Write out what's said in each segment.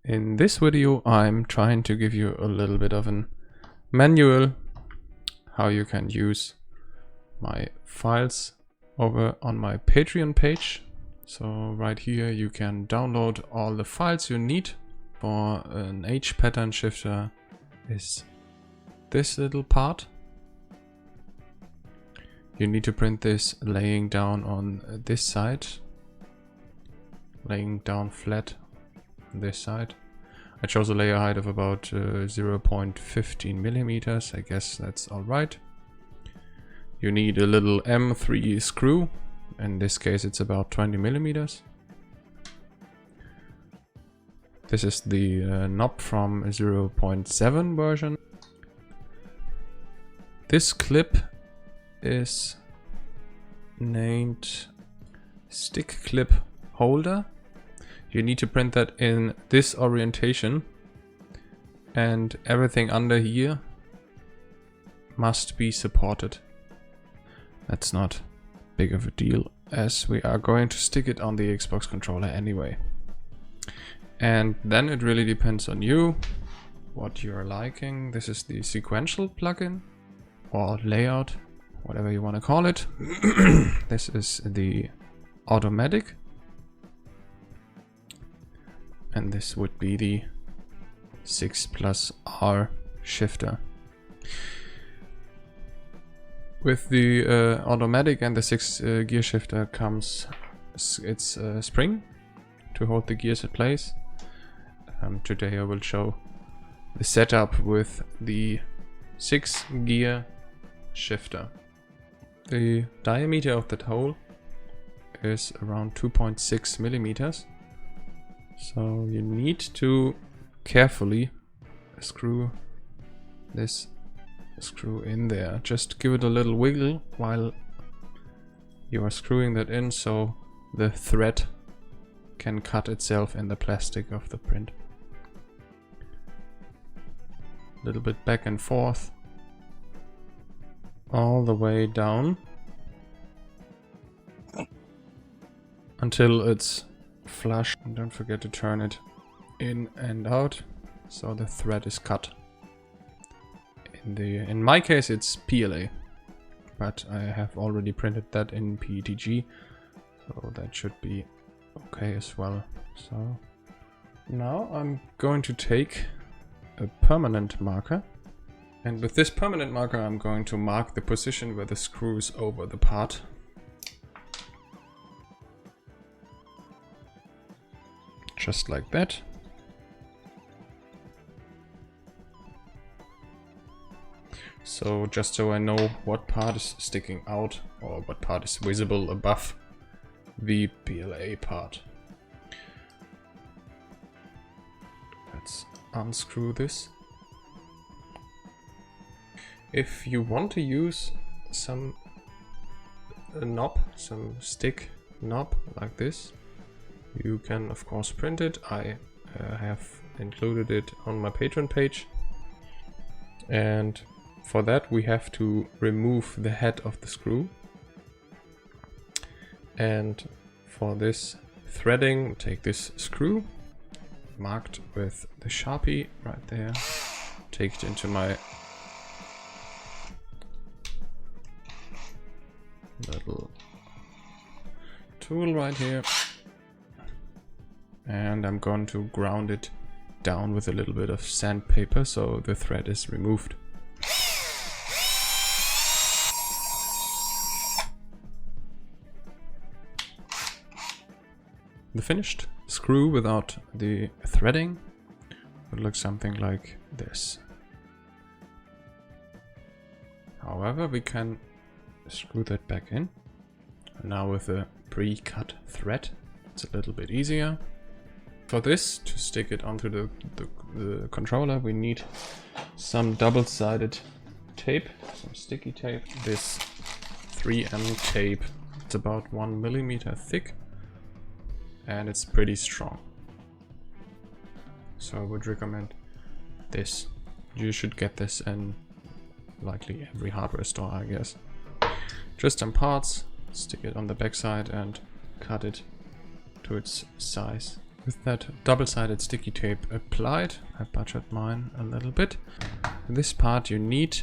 In this video I'm trying to give you a little bit of a manual how you can use my files over on my Patreon page. So right here you can download all the files you need for an H pattern shifter. Is this little part. You need to print this laying down on this side, laying down flat on this side. I chose a layer height of about 0.15 millimeters. I guess that's all right. You need a little M3 screw. In this case it's about 20 millimeters. This is the knob from 0.7 version. This clip is named stick clip holder. You need to print that in this orientation, and everything under here must be supported. That's not big of a deal as we are going to stick it on the Xbox controller anyway. And then it really depends on you what you're liking. This is the sequential plugin or layout, whatever you want to call it. This is the automatic, and this would be the 6+R shifter. With the automatic and the 6 gear shifter comes its spring to hold the gears in place. Today I will show the setup with the 6 gear shifter. The diameter of that hole is around 2.6 millimeters. So you need to carefully screw this screw in there. Just give it a little wiggle while you are screwing that in so the thread can cut itself in the plastic of the print. A little bit back and forth all the way down until it's flush. And don't forget to turn it in and out so the thread is cut. In my case it's PLA, but I have already printed that in PETG, so that should be okay as well. So now I'm going to take a permanent marker, and with this permanent marker I'm going to mark the position where the screw is over the part. Just like that. So just so I know what part is sticking out or what part is visible above the PLA part. Let's unscrew this. If you want to use some knob, some stick knob like this, you can of course print it. I have included it on my Patron page, and for that we have to remove the head of the screw. And for this threading, take this screw marked with the Sharpie right there, take it into my little tool right here, and I'm going to ground it down with a little bit of sandpaper so the thread is removed. The finished screw without the threading would look something like this. However, we can screw that back in. Now with a pre-cut thread, it's a little bit easier. For this, to stick it onto the controller, we need some double-sided tape, some sticky tape. This 3M tape, it's about 1 millimeter thick. And it's pretty strong, so I would recommend this. You should get this in likely every hardware store, I guess. Just some parts, stick it on the back side and cut it to its size. With that double-sided sticky tape applied, I butchered mine a little bit. This part you need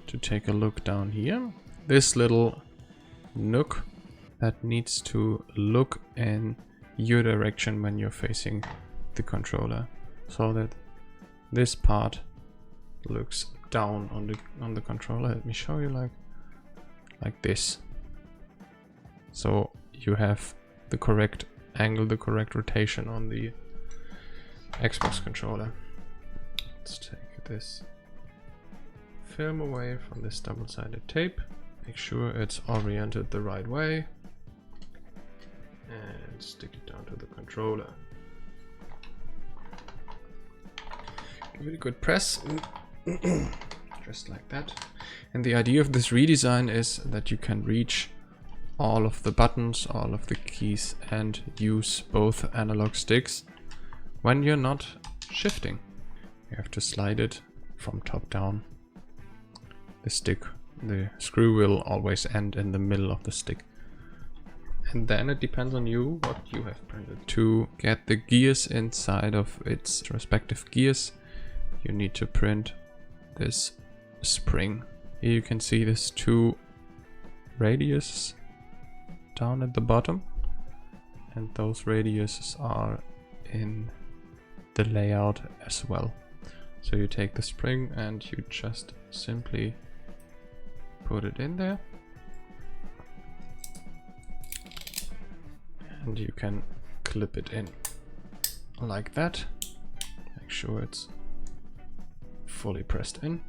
to take a look down here. This little nook that needs to look in your direction when you're facing the controller, so that this part looks down on the controller. Let me show you like this. So you have the correct angle, the correct rotation on the Xbox controller. Let's take this film away from this double-sided tape. Make sure it's oriented the right way and stick it down to the controller. Give it a good press, just like that. And the idea of this redesign is that you can reach all of the buttons, all of the keys, and use both analog sticks when you're not shifting. You have to slide it from top down. The screw will always end in the middle of the stick. And then it depends on you what you have printed. To get the gears inside of its respective gears, you need to print this spring. Here you can see these two radiuses down at the bottom, and those radiuses are in the layout as well. So you take the spring and you just simply put it in there, and you can clip it in like that. Make sure it's fully pressed in,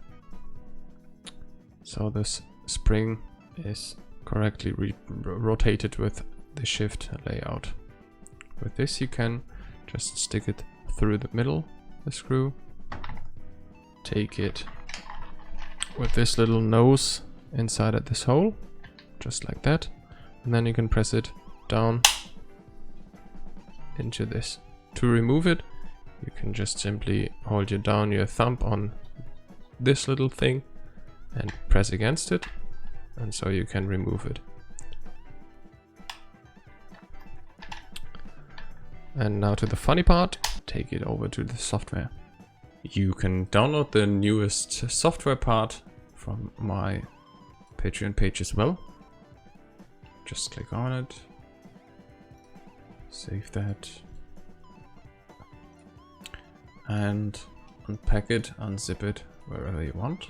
so this spring is correctly rotated with the shift layout. With this you can just stick it through the middle, the screw, take it with this little nose inside at this hole, just like that, and then you can press it down into this. To remove it, you can just simply hold your thumb on this little thing and press against it, and so you can remove it. And now to the funny part, take it over to the software. You can download the newest software part from my Patreon page as well. Just click on it, save that, and unpack it, unzip it wherever you want.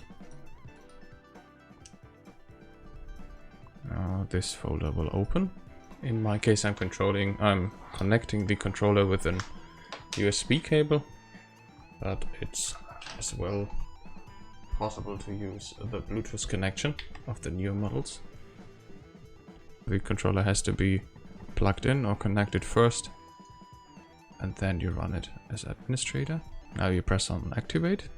Now this folder will open. In my case, I'm connecting the controller with an USB cable, but it's as well possible to use the Bluetooth connection of the newer models. The controller has to be plugged in or connected first, and then you run it as administrator. Now you press on activate.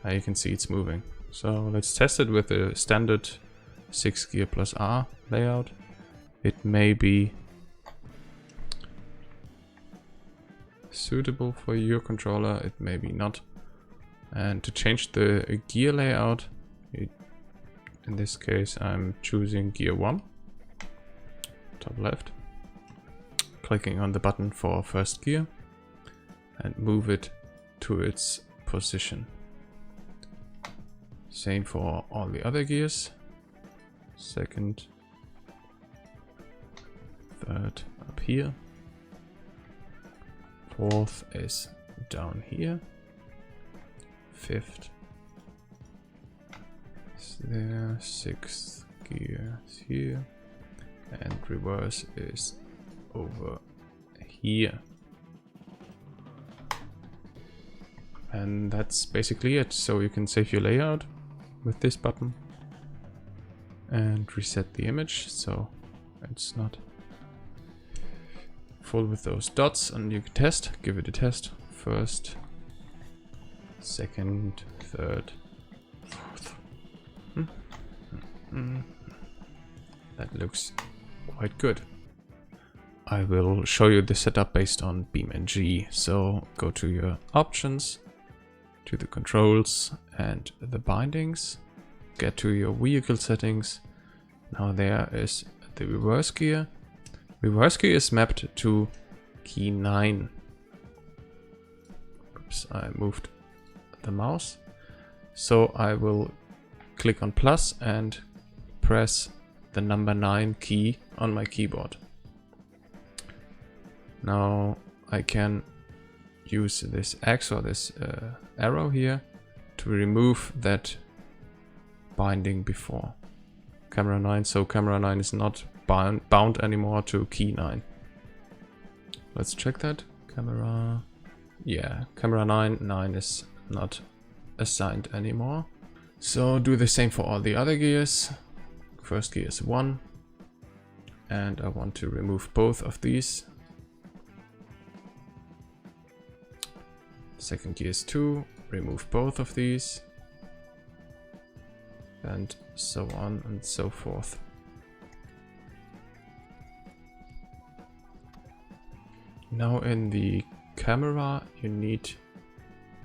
Now you can see it's moving. So let's test it with the standard 6+R layout. It may be suitable for your controller, it may be not. And to change the gear layout, in this case I'm choosing gear 1, top left, clicking on the button for first gear, and move it to its position. Same for all the other gears. Second, third up here, fourth is down here, fifth is there, sixth gear is here, and reverse is over here. And that's basically it. So you can save your layout with this button and reset the image so it's not full with those dots, and you can test, give it a test. First, second, third, fourth. That looks quite good. I will show you the setup based on BeamNG. So go to your options, to the controls and the bindings. Get to your vehicle settings. Now there is the reverse gear. Reverse gear is mapped to key 9. Oops, I moved the mouse. So I will click on plus and press the number 9 key on my keyboard. Now I can use this X or this arrow here to remove that binding before camera 9, so camera 9 is not bound anymore to key 9. Let's check that. Camera, yeah, camera 9 is not assigned anymore. So do the same for all the other gears. First gear is 1, and I want to remove both of these. Second gear is 2, remove both of these, and so on and so forth. Now in the camera you need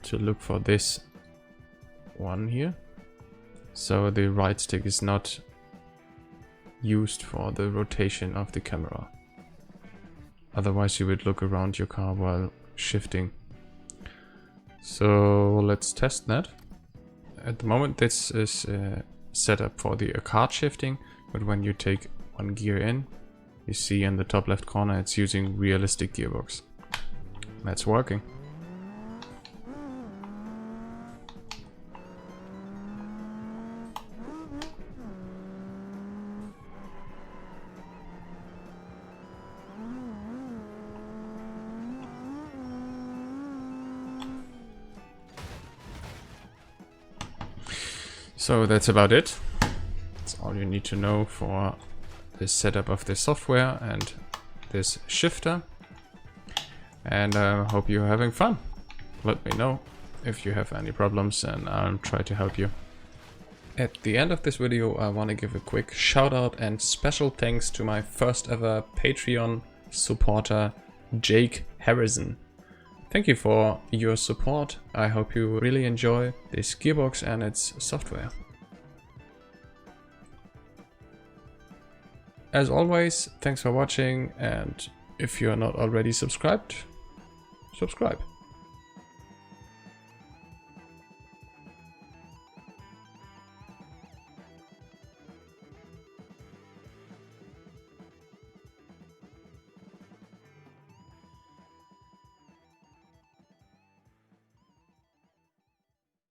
to look for this one here. So the right stick is not used for the rotation of the camera. Otherwise you would look around your car while shifting. So let's test that. At the moment this is set up for the kart shifting, but when you take one gear in, you see in the top left corner it's using realistic gearbox. That's working. So that's about it. That's all you need to know for the setup of the software and this shifter. And I hope you're having fun. Let me know if you have any problems and I'll try to help you. At the end of this video I want to give a quick shout out and special thanks to my first ever Patreon supporter, Jake Harrison. Thank you for your support. I hope you really enjoy this gearbox and its software. As always, thanks for watching, and if you're not already subscribed, subscribe.